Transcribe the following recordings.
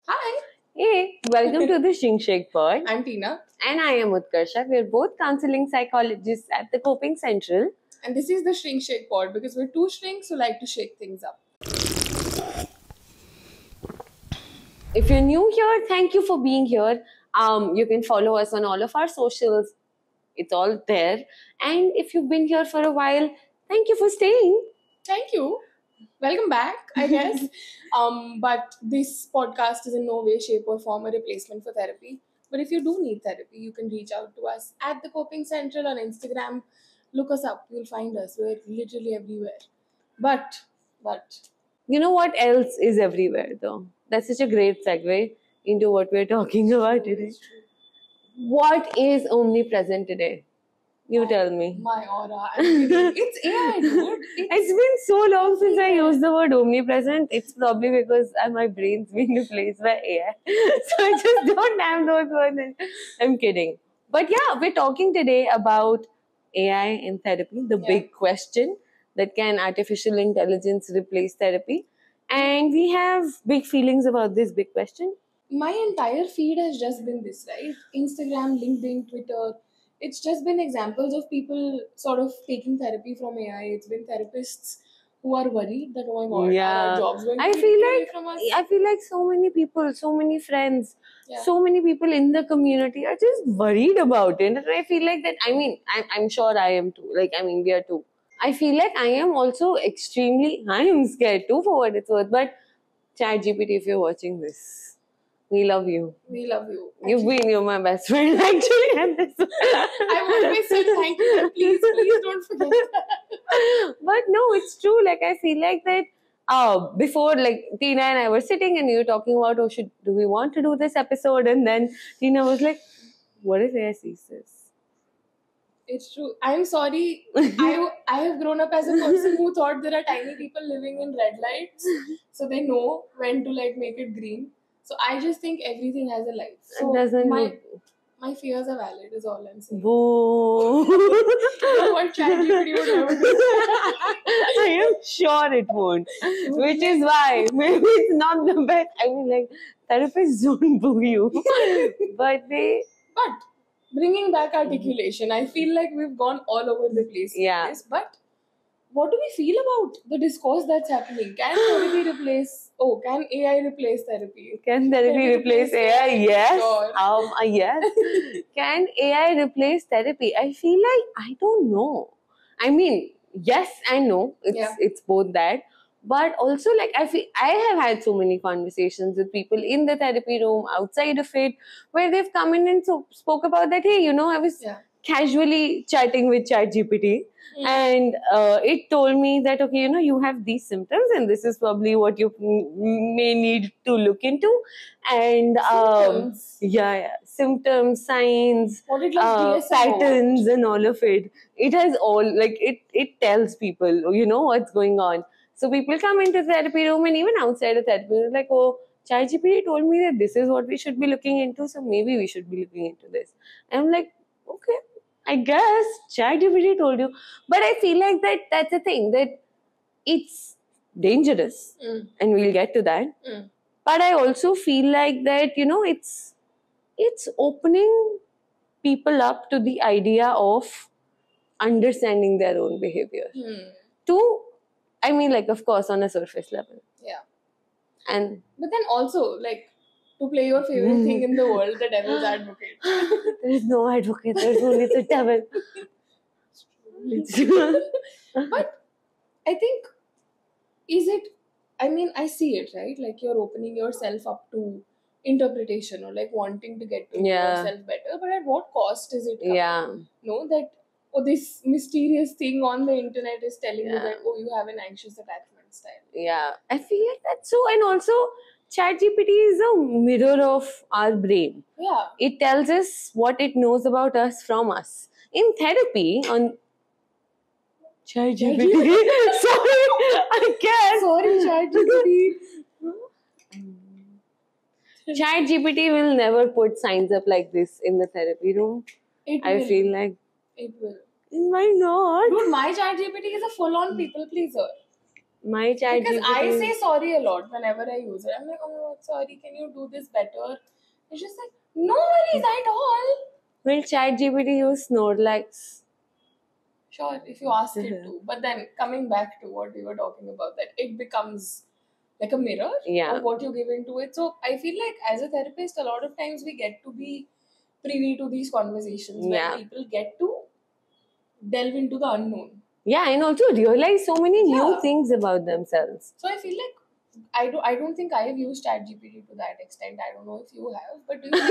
Hi, Hey, welcome to the Shing Shake Pod. I'm Tina, And I am Utkarsha. We're both counseling psychologists at the Coping Central. and this is the Shrink Shake Pod because we're two shrinks who like to shake things up. If you're new here, thank you for being here. You can follow us on all of our socials. It's all there. And if you've been here for a while, thank you for staying. Thank you. Welcome back, I guess. But this podcast is in no way, shape, or form a replacement for therapy. But if you do need therapy, you can reach out to us at the Coping Central on Instagram. Look us up, you'll find us. We're literally everywhere. But, You know what else is everywhere, though? That's such a great segue into what we're talking about today. it's true. What is omnipresent today? You tell me. My aura. I'm kidding. It's AI, dude. It's been so long since I used the word omnipresent. It's probably because my brain's been replaced by AI. So I just don't have those words. I'm kidding. But yeah, we're talking today about AI in therapy, the Yeah. big question that can artificial intelligence replace therapy? And we have big feelings about this big question. My entire feed has just been this, right? Instagram, LinkedIn, Twitter. It's just been examples of people sort of taking therapy from AI. It's been therapists who are worried that, oh my god, are Yeah. our jobs going to I be feel taken away like from us? I feel like so many people, so many friends, Yeah. so many people in the community are just worried about it. And I feel like that, I'm sure I am too. We are too. I feel like I am also I am scared too for what it's worth. But ChatGPT, if you're watching this, we love you. We love you. You're my best friend actually. At this. I've always said thank you, but please don't forget that. But no, it's true. Like I feel like that. Before, like Tina and I were sitting and we were talking about, do we want to do this episode? And then Tina was like, "What if AI sees this?" It's true. I'm sorry. I have grown up as a person who thought there are tiny people living in red lights, so they know when to like make it green. So I just think everything has a life. So Doesn't my fears are valid. Is all I'm saying. Boo. What ChatGPT would ever do. I am sure it won't. Which is why maybe it's not the best. Therapists don't boo you, but they. But bringing back articulation, I feel like we've gone all over the place with Yeah. this. But what do we feel about the discourse that's happening? Can therapy replace? Oh, can AI replace therapy? Can therapy replace AI? Yes. Sure. Yes. Can AI replace therapy? I feel like I don't know. I mean, yes and no. It's both that. But also, like I have had so many conversations with people in the therapy room, outside of it, where they've come in and spoke about that. Hey, I was casually chatting with ChatGPT. And it told me that, okay, you have these symptoms and this is probably what you may need to look into. And symptoms, signs, What it like DSM patterns and all of it. It has all, like, it tells people, what's going on. So people come into the therapy room and even outside of therapy room, like, oh, ChatGPT told me that this is what we should be looking into, so maybe we should be looking into this. And I'm like, okay, I guess ChatGPT told you. But I feel like that's the thing, that it's dangerous. And we'll get to that. But I also feel like that, it's opening people up to the idea of understanding their own behavior. Of course, on a surface level. Yeah. But then also, like, to play your favorite thing in the world, the devil's advocate. There is no advocate, there's only the devil. But I think, I see it, right? Like, you're opening yourself up to interpretation or like wanting to get to know yourself better. But at what cost is it coming? That, this mysterious thing on the internet is telling you that, you have an anxious attachment style. Yeah, I feel like that's so. And also, ChatGPT is a mirror of our brain. Yeah. It tells us what it knows about us from us. In therapy, on ChatGPT. Sorry, I guess. Sorry, ChatGPT. ChatGPT will never put signs up like this in the therapy room. I feel like it will. Why not? Dude, my ChatGPT is a full-on people pleaser. My chat Because GPT. I say sorry a lot whenever I use it. I'm like, oh, sorry, can you do this better? It's just like, no worries at all. Will chat GPT use Snorlax? Sure, if you ask it to. But then coming back to what we were talking about, that it becomes like a mirror Yeah. of what you give into it. So I feel like as a therapist, a lot of times we get to be privy to these conversations where Yeah. people get to delve into the unknown. Yeah, and also realize so many new Yeah. things about themselves. So I feel like I don't think I have used ChatGPT to that extent. I don't know if you have, but do you?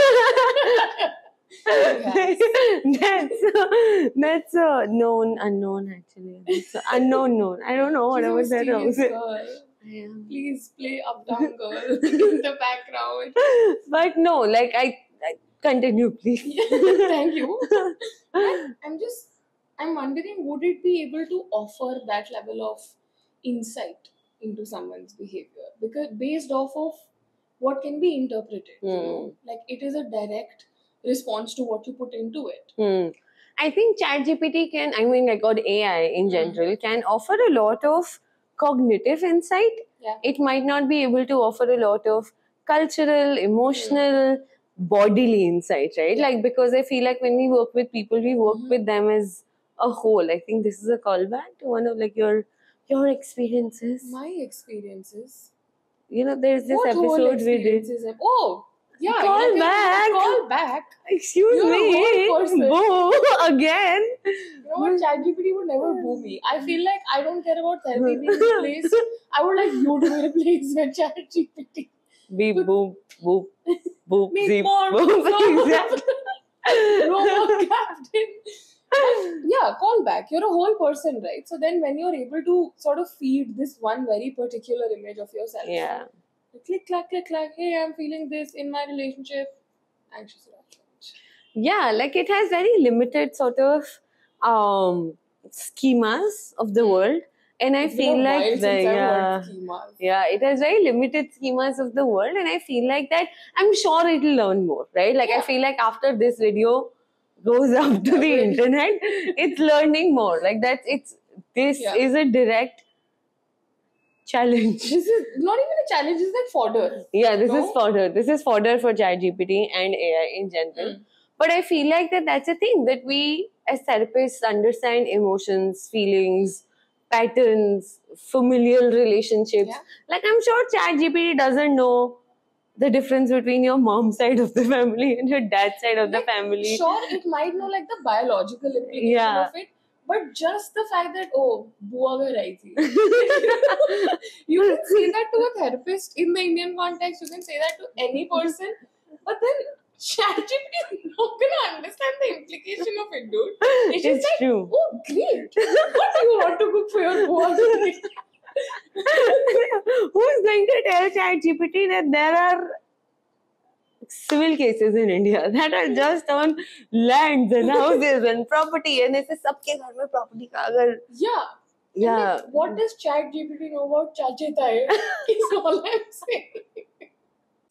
That's a known unknown actually. It's a unknown known. I don't know whatever She's a that mysterious was. girl. Yeah. Please play Uptown Girl in the background. But no, like I continue, please. Thank you. I'm wondering, would it be able to offer that level of insight into someone's behavior? Because based off of what can be interpreted, you know, like it is a direct response to what you put into it. I think ChatGPT can, I mean, like, or AI in general, can offer a lot of cognitive insight. Yeah. It might not be able to offer a lot of cultural, emotional, bodily insight, right? Yeah. Like, because I feel like when we work with people, we work with them as a whole. I think this is a callback to one of like your experiences. My experiences. You know, there's this What whole episode we did. experiences? Oh, yeah. Call back. Call back. Excuse You're a me. whole person. Boo again. You know what? ChatGPT would never boo me. I feel like I don't care about therapy being replaced. I would like you to be replaced with ChatGPT. Beep, boop, boop, boop, Meet zip, more. boop. Exactly. Robot captain. But yeah, call back. You're a whole person, right? So then when you're able to sort of feed this one very particular image of yourself. Yeah. Click, clack, click, clack. Hey, I'm feeling this in my relationship. Anxious about it. Yeah, like it has very limited sort of schemas of the world. And I It's feel been a while like since I've heard schemas. yeah, it has very limited schemas of the world, and I feel like that I'm sure it'll learn more, right? Like I Yeah. feel like after this video goes up to the internet, it's learning more. Like this Yeah. is a direct challenge. This is not even a challenge, this is like fodder. Yeah, this No? is fodder. This is fodder for ChatGPT and AI in general. But I feel like that's a thing that we as therapists understand emotions, feelings, patterns, familial relationships. Yeah. Like I'm sure ChatGPT doesn't know the difference between your mom's side of the family and your dad's side of the Like, family. Sure, it might know like the biological implication Yeah. of it, but just the fact that, oh, bua ghar aayi thi. You can say that to a therapist in the Indian context, you can say that to any person, but then ChatGPT is not going to understand the implication of it, dude. It's just It's like, true. oh, great. What do you want to cook for your bua today? Who's going to tell ChatGPT that there are civil cases in India that are just on lands and houses and property, and it's सबके घर में property का अगर Yeah. Like, what does ChatGPT know about Chachetai? Is all I'm saying.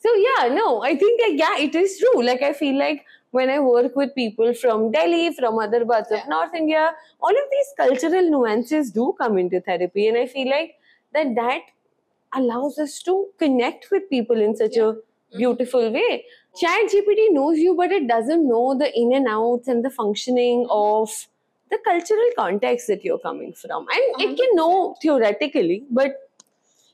So yeah, no, I think like yeah, it is true. Like I feel like when I work with people from Delhi, from other parts of North India, all of these cultural nuances do come into therapy, and I feel like that allows us to connect with people in such a beautiful way. ChatGPT knows you, but it doesn't know the in and outs and the functioning of the cultural context that you're coming from. And it can know theoretically, but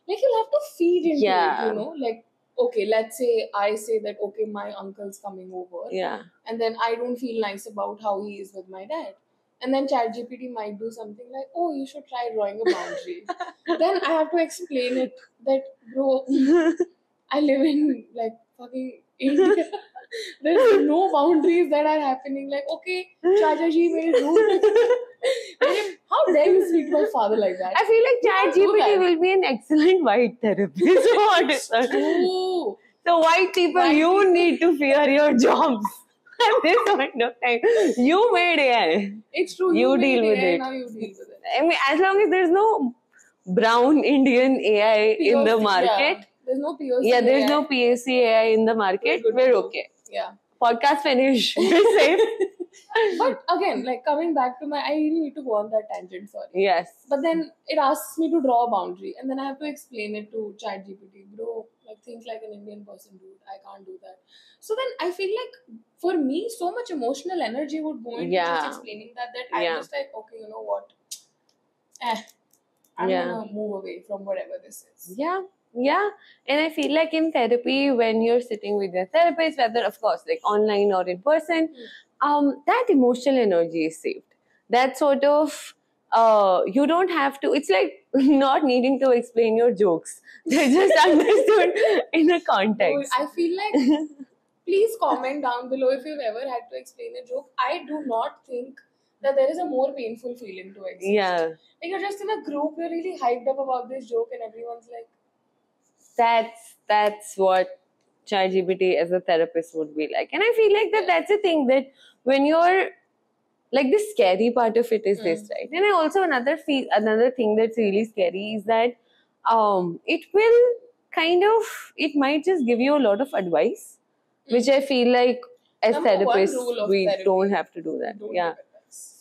like you'll have to feed into Yeah. it, you know? Like, okay, let's say I say that, okay, my uncle's coming over. yeah. And then I don't feel nice about how he is with my dad. And then ChatGPT might do something like, oh, you should try drawing a boundary. Then I have to explain it that, bro, I live in like fucking India. There's no boundaries that are happening. Like, okay, Chachaji made rude. How dare you speak to my father like that? I feel like can't do ChatGPT that. will be an excellent white therapist. True. So white people, White you people- need to fear your jobs at this point of time. You made AI. It's true. You made deal with AI, it. Now you deal with it. I mean, as long as there's no brown Indian AI in the POC, market, Yeah. There's no POC. there's AI. no PAC AI in the market, good we're to go. okay. Yeah. podcast finish. Be safe. But again, like coming back to I really need to go on that tangent, sorry. Yes. But then it asks me to draw a boundary, and then I have to explain it to ChatGPT. Bro, like think like an Indian person, dude. I can't do that. So then I feel like for me, so much emotional energy would go into Yeah. just explaining that I'm Yeah. just like, okay, you know what? I'm Yeah. gonna move away from whatever this is. Yeah. Yeah. And I feel like in therapy, when you're sitting with your therapist, whether of course like online or in person, that emotional energy is saved. That sort of you don't have to, it's like not needing to explain your jokes. They're just understood in a Dude, context. I feel like please comment down below if you've ever had to explain a joke. I do not think that there is a more painful feeling to exist. Yeah. Like you're just in a group, you're really hyped up about this joke, and everyone's like, That's what ChatGPT as a therapist would be like. And I feel like that's a thing that when you're like, the scary part of it is this, right? And I also another thing that's really scary is that it will it might just give you a lot of advice, which I feel like as Number one therapists rule of we therapy, don't have to do that. don't Yeah. give advice.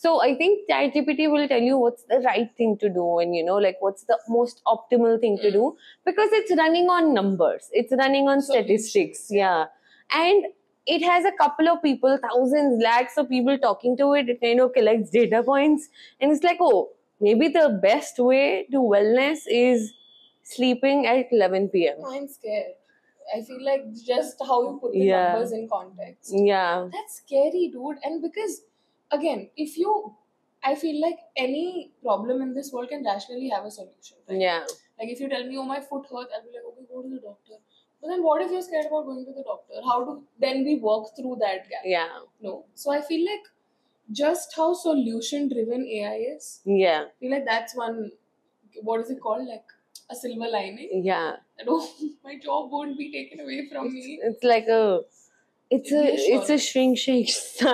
So I think ChatGPT will tell you what's the right thing to do and, like what's the most optimal thing to do, because it's running on numbers. It's running on statistics. Yeah. And it has a couple of people, thousands, lakhs of people talking to it. It kind of collects data points. And it's like, oh, maybe the best way to wellness is sleeping at 11 p.m. I'm scared. I feel like just how you put the Yeah. numbers in context. Yeah. That's scary, dude. And because, again, I feel like any problem in this world can rationally have a solution. Right? Yeah. Like if you tell me, oh, my foot hurts, I'll be like, okay, go to the doctor. But then what if you're scared about going to the doctor? How do then we work through that gap? Yeah. No. So I feel like just how solution driven AI is, Yeah. I feel like that's one, what is it called? Like a silver lining. Yeah. That, oh, my job won't be taken away from me. It's like it's a Reassurance. shrink shake style,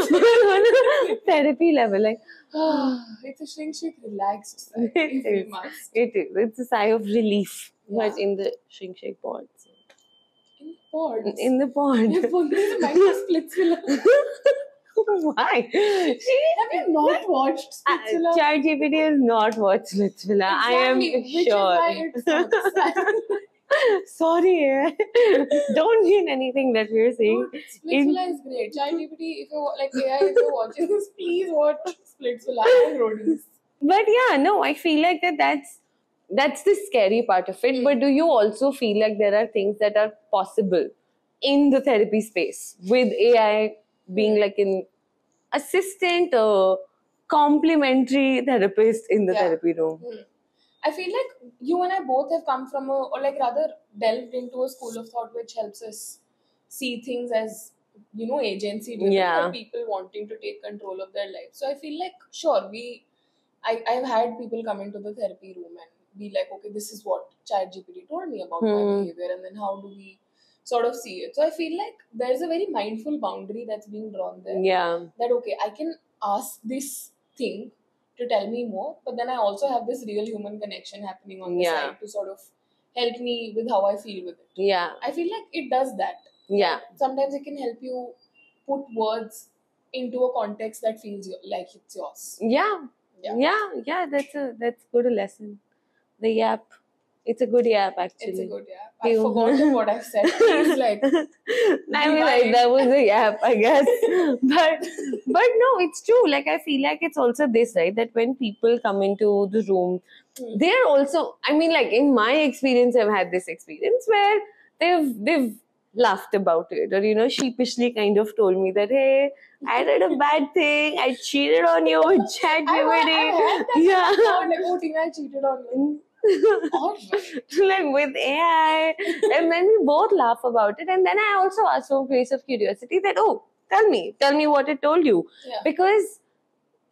but on a therapy level. Like It's a shrink shake relaxed side, It if we is. must. It's a sigh of relief, Yeah. but in the shrink shake pods. In pods. In the pod. You're putting the micro Splitsvilla. Why? Have you not watched Splitsvilla? ChatGPT has not watched Splitsvilla. I am Exactly, sure. Which is why it sucks. Sorry, don't mean anything that we're saying. Dude, Splitsvilla is great. ChatGPT, if you're like AI, if you're watching this, please watch Splitsvilla and Roadies. But yeah, no, I feel like that's the scary part of it. But do you also feel like there are things that are possible in the therapy space with AI being like an assistant or complementary therapist in the Yeah. therapy room? I feel like you and I both have come from or like rather delved into a school of thought which helps us see things as, agency driven, Yeah. like people wanting to take control of their life. So I feel like, sure, I've had people come into the therapy room and be like, okay, this is what ChatGPT told me about my behavior, and then how do we sort of see it? So I feel like there's a very mindful boundary that's being drawn there. Yeah. That, okay, I can ask this thing to tell me more, but then I also have this real human connection happening on the Yeah. side to sort of help me with how I feel with it. Yeah. I feel like it does that. Yeah. Sometimes it can help you put words into a context that feels like it's yours. Yeah. Yeah. Yeah. That's good a lesson. The yap. It's a good yap actually. It's a good yap. I've forgotten what I've said. Please, like, I mean, like, that was a yap, I guess. but no, it's true. Like, I feel like it's also this, right? That when people come into the room, they're also, I mean, like, in my experience, I've had this experience where they've laughed about it, or, sheepishly kind of told me that, hey, I did a bad thing. I cheated on you with ChatGPT. I had that. Yeah. Thought, like, oh, Tina, I cheated on you. Alright. Like with AI, and then we both laugh about it, and then I also asked from a place of curiosity that, oh, tell me what it told you. Yeah. Because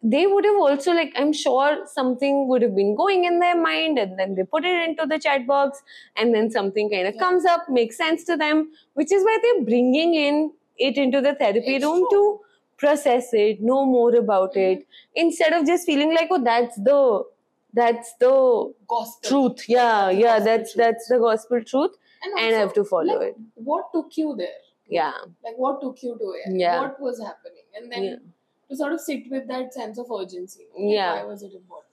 they would have also, like, I'm sure something would have been going in their mind, and then they put it into the chat box, and then something kind of comes up, makes sense to them, which is why they're bringing it into the therapy It's room true. to process it, know more about it, instead of just feeling like, oh, that's the Gospel. truth. Yeah, That's the gospel that's the gospel truth, and I have to follow like, it. What took you there? Yeah. Like, what took you to it? Yeah. What was happening? And then Yeah. to sort of sit with that sense of urgency. Like, Yeah. why was it important?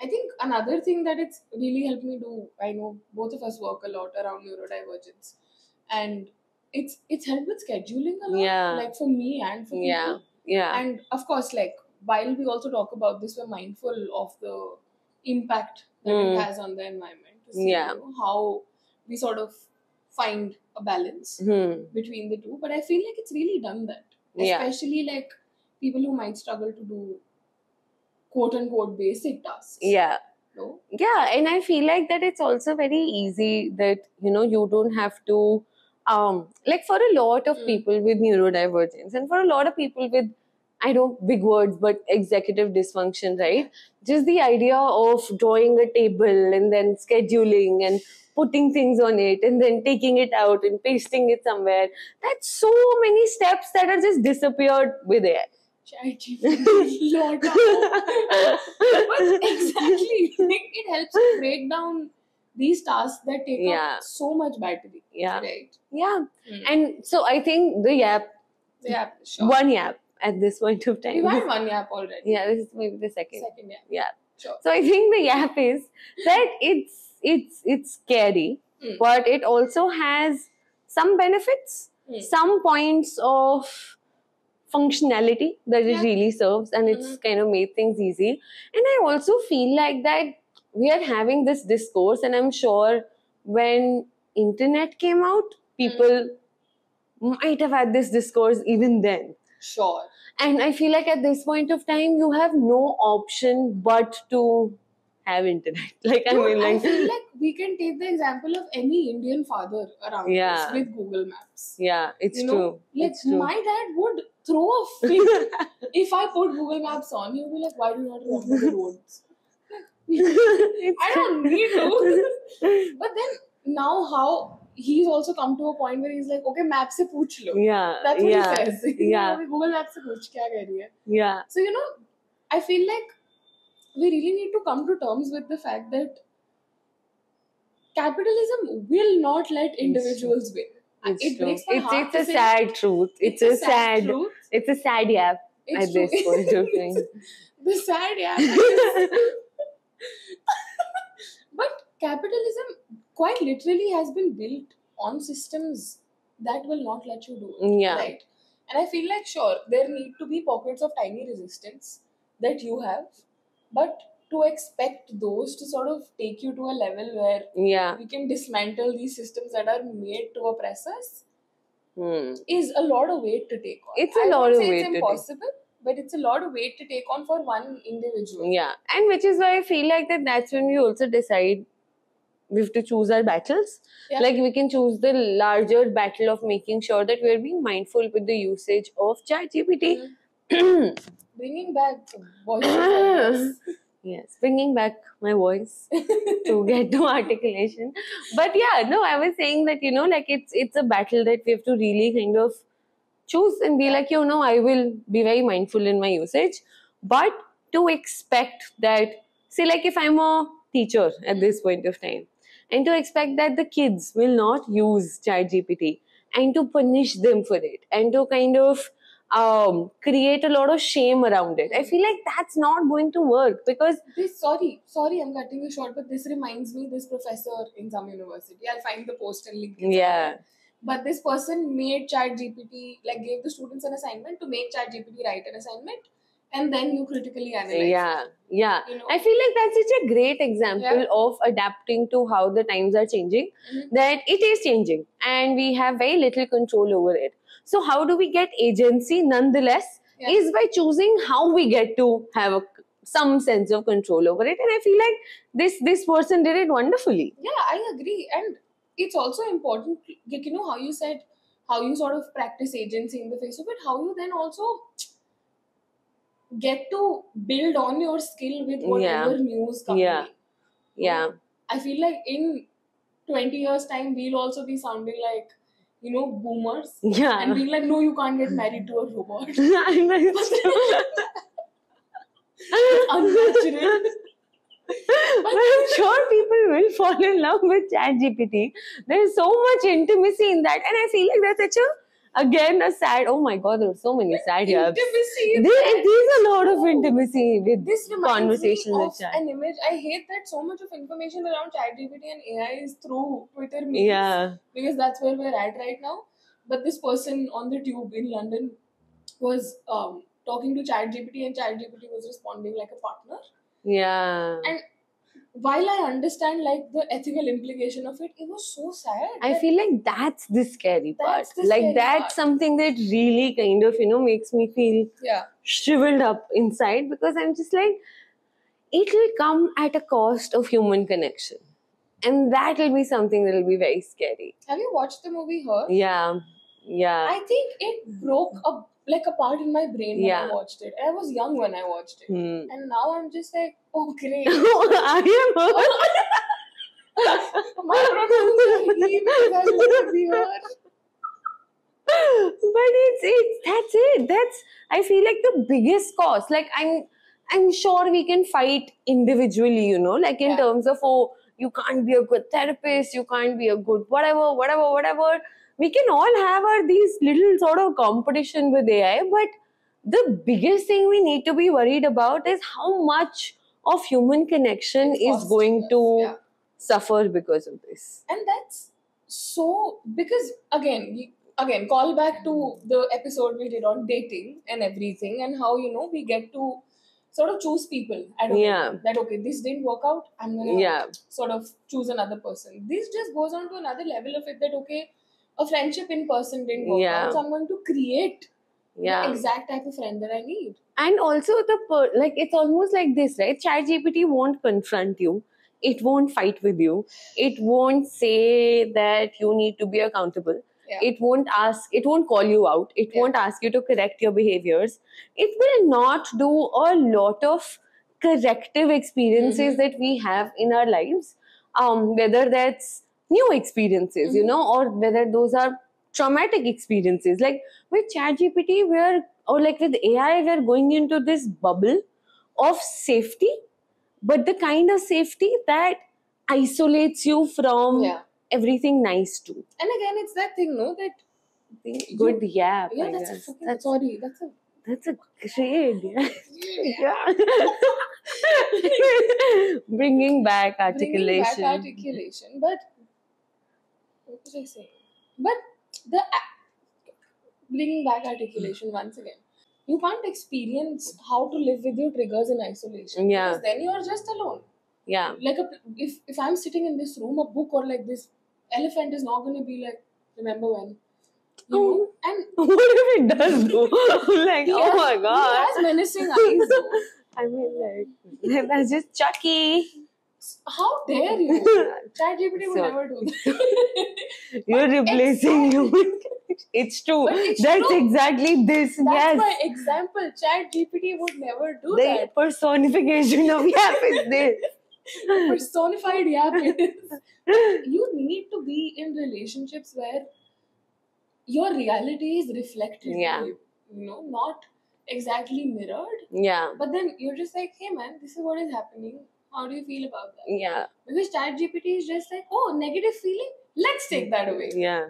I think another thing that it's really helped me do, I know both of us work a lot around neurodivergence, and it's helped with scheduling a lot. Yeah. Like for me and for Yeah. people. Yeah. And of course, like while we also talk about this, we're mindful of the impact that it has on the environment. To see, Yeah. how we sort of find a balance between the two. But I feel like it's really done that. Yeah. Especially like people who might struggle to do quote unquote basic tasks. Yeah. No? Yeah, and I feel like that it's also very easy that, you don't have to, like for a lot of people with neurodivergence and for a lot of people with, I don't big words, but executive dysfunction, right? Just the idea of drawing a table and then scheduling and putting things on it and then taking it out and pasting it somewhere. That's so many steps that are just disappeared with it. ChatGPT, lot of. But exactly, like, it helps you break down these tasks that take up so much battery. Yeah. Right. Yeah. And so I think the Yap, sure. one Yap at this point of time. We've had one Yap already. Yeah, this is maybe the second. Second Yap. Yeah. Sure. So I think the Yap is that it's scary, but it also has some benefits, some points of functionality that it really serves, and it's kind of made things easy. And I also feel like that we are having this discourse, and I'm sure when internet came out, people might have had this discourse even then. Sure. And I feel like at this point of time, you have no option but to have internet. Like, Dude, I feel like we can take the example of any Indian father around us with Google Maps. Yeah, it's true. Like, it's true. my dad would throw a fit if I put Google Maps on. He would be like, why do you not remember the roads? I don't need to. But then now how he's also come to a point where he's like, okay, map se pooch lo. Yeah. That's what he says. Yeah. Google Maps se pooch kya keh rahi hai. Yeah. So, I feel like we really need to come to terms with the fact that capitalism will not let individuals win. It's breaks my heart it's a sad truth. It's a sad truth. It's a sad Yap at this point of time. The sad Yap. But capitalism quite literally has been built on systems that will not let you do it. Yeah. Right? And I feel like, sure, there need to be pockets of tiny resistance that you have, but to expect those to sort of take you to a level where we can dismantle these systems that are made to oppress us is a lot of weight to take on. It's a lot of weight to take. It's impossible, but it's a lot of weight to take on for one individual. Yeah, and which is why I feel like that's when we also decide we have to choose our battles. Yeah. Like, we can choose the larger battle of making sure that we're being mindful with the usage of ChatGPT. Bringing back voice. Yes, bringing back my voice to get to articulation. But yeah, no, I was saying that, like it's a battle that we have to really kind of choose and be like, I will be very mindful in my usage. But to expect that, say, like if I'm a teacher at this point of time, and to expect that the kids will not use ChatGPT and to punish them for it and to kind of create a lot of shame around it. I feel like that's not going to work because sorry, I'm cutting you short, but this reminds me, this professor in some university, I'll find the post and link it. Yeah. But this person made ChatGPT, like gave the students an assignment to make ChatGPT write an assignment, and then you critically analyze it. Yeah. I feel like that's such a great example of adapting to how the times are changing, that it is changing and we have very little control over it. So how do we get agency nonetheless is by choosing how we get to have some sense of control over it. And I feel like this person did it wonderfully. Yeah, I agree. And it's also important, like, how you said, how you sort of practice agency in the face of it, how you then also get to build on your skill with whatever news comes in. Yeah. I feel like in 20 years' time, we'll also be sounding like, boomers. Yeah. And being like, no, you can't get married to a robot. Unnatural. But I'm sure people will fall in love with ChatGPT. There's so much intimacy in that. And I feel like that's such a Again, a sad. Oh my God, there were so many sad yaps. Intimacy. There's a lot of intimacy with This reminds conversations me with of chat. an image. I hate that so much of information around ChatGPT and AI is through Twitter memes. Yeah. Because that's where we're at right now. But this person on the tube in London was talking to ChatGPT and ChatGPT was responding like a partner. Yeah. And while I understand like the ethical implication of it, it was so sad. I feel like that's the scary part. That's the Like scary that's part. something that really kind of, makes me feel Yeah. shriveled up inside, because I'm just like, it will come at a cost of human connection. And that will be something that will be very scary. Have you watched the movie Her? Yeah. Yeah. I think it broke a part in my brain when Yeah. I watched it. I was young when I watched it. And now I'm just like, oh great. I am. My pronouns are he because I want to be her. But that's it. That's, I feel like, the biggest cost. Like I'm sure we can fight individually, like in Yeah. terms of, oh, you can't be a good therapist, you can't be a good whatever. We can all have these little sort of competition with AI, but the biggest thing we need to be worried about is how much of human connection It's is cost going us, to yeah. suffer because of this. And that's so, because again, call back to the episode we did on dating and everything, and how we get to sort of choose people at Yeah. that okay, this didn't work out, I'm gonna Yeah. sort of choose another person. This just goes on to another level of it, that okay, a friendship in person didn't work Yeah. out, so I'm going to create Yeah. the exact type of friend that I need. And also it's almost like this, right? ChatGPT won't confront you. It won't fight with you. It won't say that you need to be accountable. Yeah. It won't call you out. It Yeah. won't ask you to correct your behaviors. It will not do a lot of corrective experiences that we have in our lives. Whether that's new experiences, or whether those are traumatic experiences. Like with ChatGPT, or like with AI, we're going into this bubble of safety, but the kind of safety that isolates you from Yeah. everything nice too. And again, it's that thing, no, that Good yap. yeah, I that's guess. a fucking sorry, that's a That's a great yeah. Bringing back articulation. But what was I saying? But the bringing back articulation once again. You can't experience how to live with your triggers in isolation. Yeah. Because then you are just alone. Yeah. Like if I'm sitting in this room, a book or like this elephant is not going to be like, remember when? And what if it does though? Like, oh my god. He has menacing eyes though. I mean, like, that's just Chucky. How dare you? ChatGPT would So- never do that. You're replacing you. It's true. But it's That's true. exactly this. That's Yes. my example. ChatGPT would never do The that. personification of yap is this. Personified yap is. You need to be in relationships where your reality is reflected. Yeah. Not exactly mirrored. Yeah. But then you're just like, hey man, this is what is happening. How do you feel about that? Yeah. Because ChatGPT is just like, oh, negative feeling? Let's take that away. Yeah.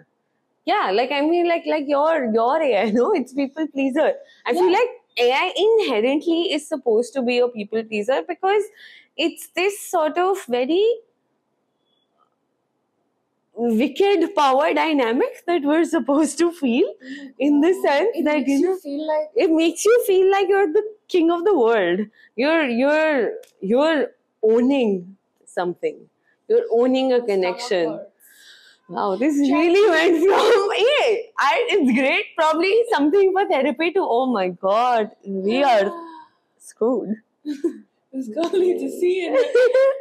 Yeah, like I mean, like your AI, it's people pleaser. I feel Yeah. like AI inherently is supposed to be a people pleaser because it's this sort of very wicked power dynamic that we're supposed to feel, in the sense It that makes you feel like it makes you feel like you're the king of the world. You're owning something. You're owning a stomach connection. hurts. Wow, this really went from it's great, probably something for therapy, to oh my god, we are screwed. This girl needs to see it.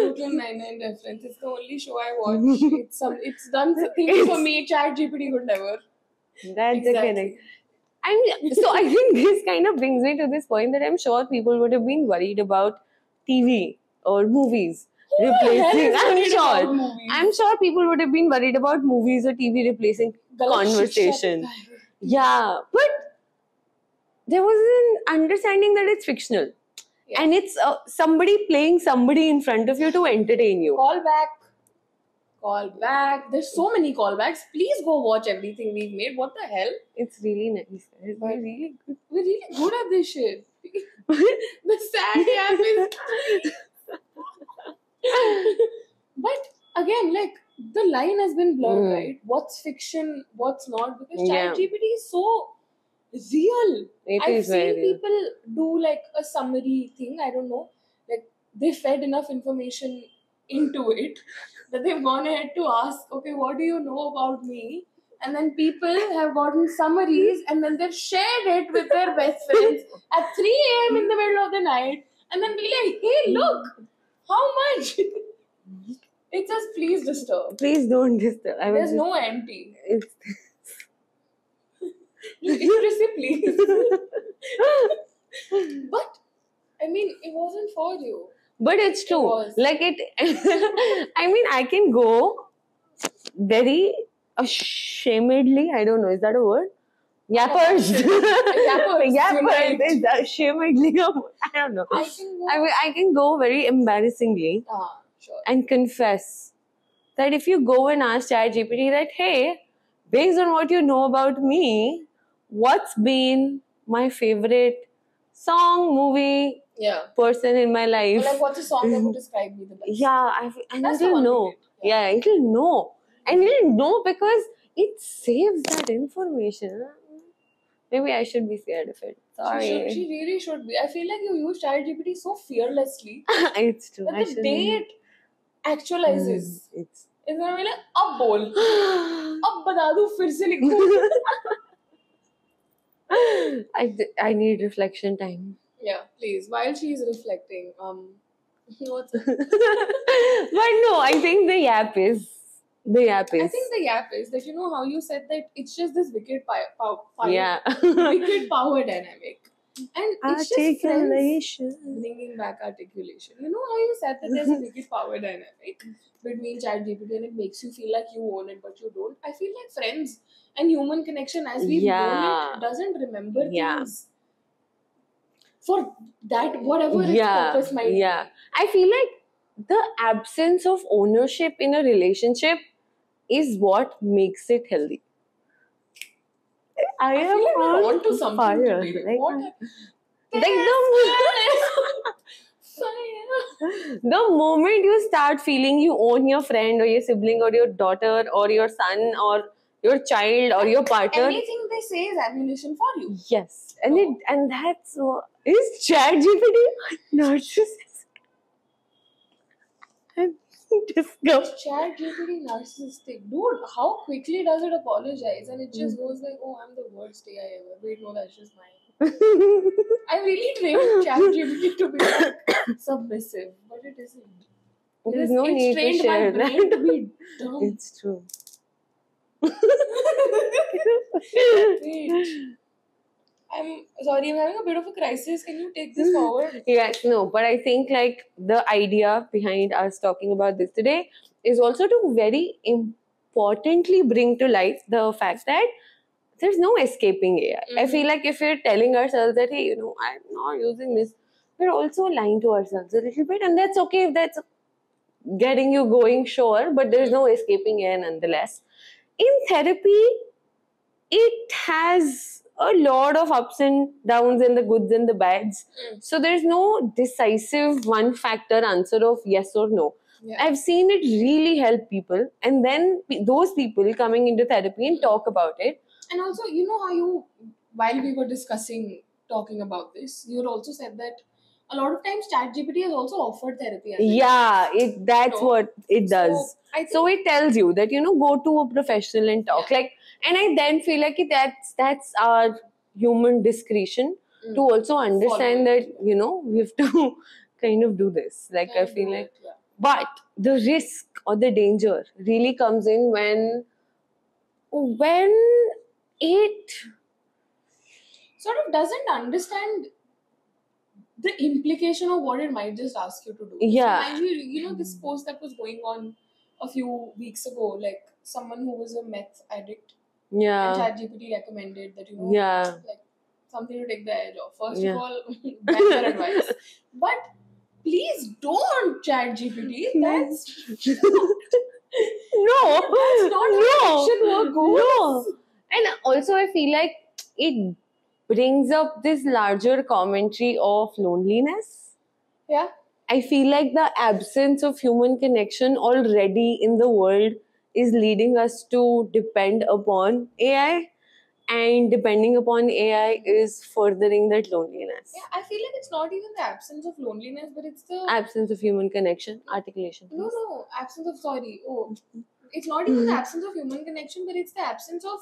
Brooklyn Nine-Nine reference. It's the only show I watch. It's done things for me. ChatGPT could never. That's the connect. I think this kind of brings me to this point that I'm sure people would have been worried about TV or movies replacing. I'm sure people would have been worried about movies or TV replacing conversation. Yeah, but there was an understanding that it's fictional. Yeah. And it's somebody playing somebody in front of you to entertain you. Call back Callback. There's so many callbacks. Please go watch everything we've made. What the hell? It's really nice. It's But- really good. We're really good at this shit. The sad app is. But again, like the line has been blurred, right? What's fiction, what's not? Because Yeah. ChatGPT is so real. It I've is very seen real. people do like a summary thing. I don't know. Like they fed enough information into it that they've gone ahead to ask, okay, what do you know about me? And then people have gotten summaries and then they've shared it with their best friends at 3 a.m. in the middle of the night and then be like, hey, look, how much? It says, please disturb. Please don't disturb. I was There's just, no empty. it's It's just please. But, I mean, it wasn't for you. But it's true. was. Like it, I mean, I can go very ashamedly. I don't know. Is that a word? Yappers. Yappers, Yappers. unite. Is ashamedly a word? I don't know. I can go. I mean, I can go very embarrassingly Sure. and confess that if you go and ask ChatGPT that, hey, based on what you know about me, what's been my favorite song, movie, Yeah. person in my Or life? like, what's a song that would describe me the best? Yeah, and That's the it'll one know. we did. Yeah. Yeah, it'll know. And it'll know because it saves that information. Maybe I should be scared of it. Sorry. She really should be. I feel like you use ChatGPT so fearlessly It's true. that I the should day it actualizes, It's it's gonna be like, ab bol, ab bata do, fir se likhu. I need reflection time. Yeah, please. While she is reflecting, what's But no, I think the app is. I think the gap is that you know how you said that it's just this wicked yeah. wicked power dynamic, and it's just friends Articulation. bringing back articulation. You know how you said that there's a wicked power dynamic between ChatGPT and it makes you feel like you own it but you don't. I feel like friends and human connection as we've known Yeah. it doesn't remember Yeah. things for that whatever its Yeah, purpose might yeah. I feel like the absence of ownership in a relationship is what makes it healthy. I be. I feel like we're on on to something fire. today. Like, What? like Fire. the moment you start feeling you own your friend or your sibling or your daughter or your son or your child or your partner, Anything they say is ammunition for you. yes, and that's what is ChatGPT narcissist. I'm disgusted. ChatGPT narcissistic. Dude, how quickly does it apologize? And it just goes like, oh, I'm the worst AI ever. Wait, no, that's just mine. I really trained ChatGPT to be like, submissive, but it isn't. There's Because no it's need to trained share my brain that. to be dumb. It's true. Wait. I'm sorry, I'm having a bit of a crisis. Can you take this forward? Yes, no, but I think like the idea behind us talking about this today is also to very importantly bring to light the fact that there's no escaping AI. I feel like if we're telling ourselves that, hey, I'm not using this, we're also lying to ourselves a little bit, and that's okay if that's getting you going, sure, but there's no escaping AI nonetheless. In therapy, it has a lot of ups and downs and the goods and the bads. So there's no decisive one factor answer of yes or no. Yeah. I've seen it really help people, and then those people coming into therapy and talk about it. And also, you know how while we were talking about this, you had also said that a lot of times ChatGPT has also offered therapy. As well. Yeah, that's No. what it does. So, I think So it tells you that go to a professional and talk. Yeah. And I then feel like that's our human discretion to also understand Follow that we have to kind of do this. Like I feel like, yeah. but the risk or the danger really comes in when it sort of doesn't understand the implication of what it might just ask you to do. Yeah. So mind you, this post that was going on a few weeks ago, like someone who was a meth addict, and ChatGPT recommended that like something to take the edge off. First of all, better advice, but please don't ChatGPT. That's That's not how action work goes. No. And also, I feel like it brings up this larger commentary of loneliness. Yeah. I feel like the absence of human connection already in the world is leading us to depend upon AI, and depending upon AI is furthering that loneliness. Yeah, I feel like it's not even the absence of loneliness, but it's the Absence of human connection, articulation. no, Please. no, absence of sorry. Oh, it's not even the absence of human connection, but it's the absence of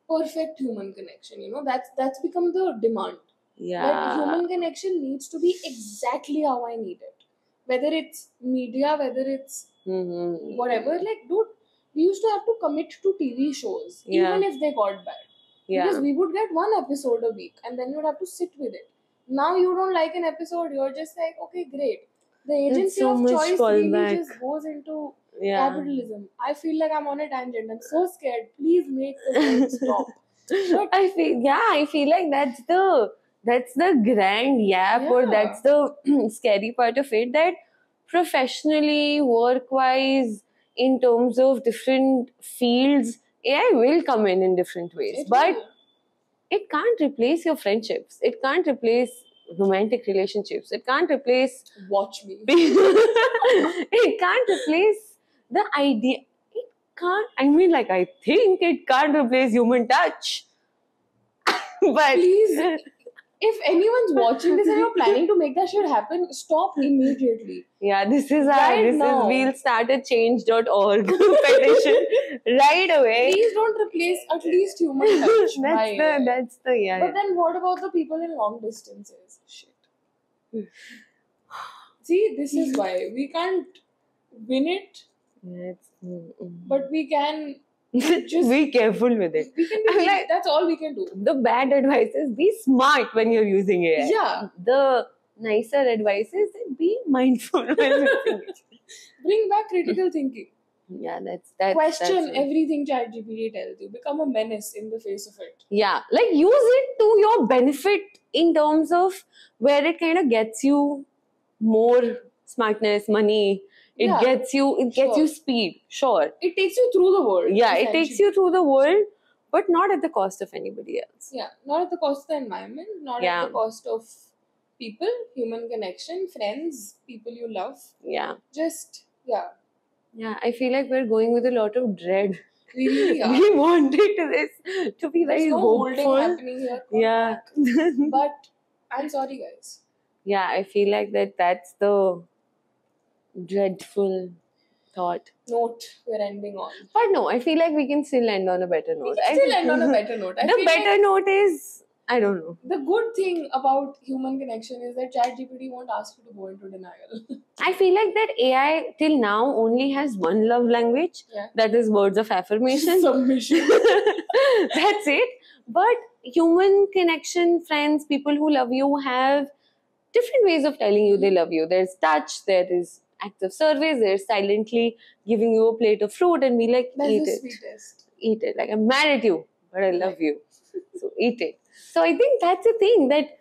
perfect human connection. You know, that's become the demand. That Yeah. human connection needs to be exactly how I need it. Whether it's media, whether it's Mhm. whatever. Like, dude, we used to have to commit to TV shows, Yeah. even if they got bad. Yeah. Because we would get one episode a week and then you'd have to sit with it. Now you don't like an episode, you're just like, okay, great. The agency so of much choice really fallback. just goes into Yeah. capitalism. I feel like I'm on a tangent. I'm so scared. Please make the time stop. But I feel like that's the grand yap, or Yeah. that's the scary part of it, that professionally, work wise, in terms of different fields, AI will come in different ways, it but will. it can't replace your friendships, it can't replace romantic relationships, it can't replace Watch me. it can't replace the idea. It can't. I mean, like, I think it can't replace human touch. But Please, if anyone's watching this and you're planning to make that shit happen, stop immediately. yeah, this is Right now. we'll start a change.org petition right away. Please don't replace at least human touch. by AI. That's the yeah. But then what about the people in long distances? Shit. See, this is why we can't win it, yeah, but we can just be careful with it. we can I'm be like- that's all we can do. The bad advice is be smart when you're using AI. Yeah. The nicer advice is be mindful when using it. Bring back critical thinking. Yeah, that's Question that's it. everything ChatGPT tells you. Become a menace in the face of it. Yeah, like use it to your benefit in terms of where it kind of gets you more smartness, money. It Yeah, gets you sure. speed. Sure. It takes you through the world. Yeah, it takes essentially. you through the world, but not at the cost of anybody else. Yeah, not at the cost of the environment, not Yeah. at the cost of people, human connection, friends, people you love. Yeah. Just, yeah, Yeah, I feel like we're going with a lot of dread. we really are. We wanted this to be There's very no holding hopeful. happening here. Come Yeah. back. But I'm sorry, guys. Yeah, I feel like that's the dreadful thought. Note we're ending on. But no, I feel like we can still end on a better note. We can still end on a better note. I The feel better like note is, I don't know. the good thing about human connection is that ChatGPT won't ask you to go into denial. I feel like that AI till now only has one love language. Yeah. That is words of affirmation. Submission. That's it. But human connection, friends, people who love you have different ways of telling you they love you. There's touch, there is acts of service, there's silently giving you a plate of fruit and be like, That's eat the it. sweetest. Eat it. Like, I'm mad at you, but I love you. So eat it. So I think that's the thing, that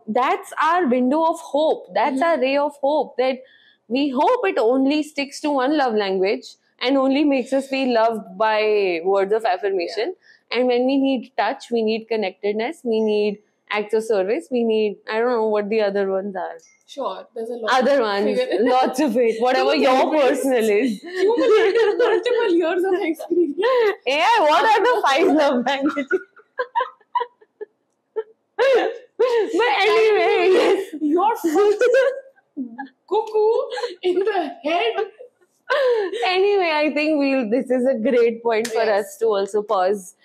that's our window of hope. That's our ray of hope, that we hope it only sticks to one love language and only makes us feel loved by words of affirmation. And when we need touch, we need connectedness, we need acts of service, we need, I don't know what the other ones are. Sure, there's a lot. Other ones, Figure it lots of it, whatever Human your therapists. personal is. Human has multiple years of experience. Yeah, what are the 5 love languages? But anyway, yes. You're cuckoo in the head. Anyway, I think this is a great point for Yes. us to also pause.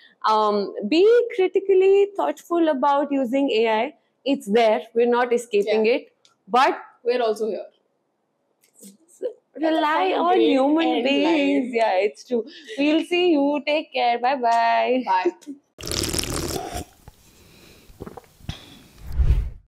Be critically thoughtful about using AI. It's there. We're not escaping it. But We're also here. rely That's a on great human end beings. line. Yeah, it's true. We'll see you. Take care. Bye-bye. Bye.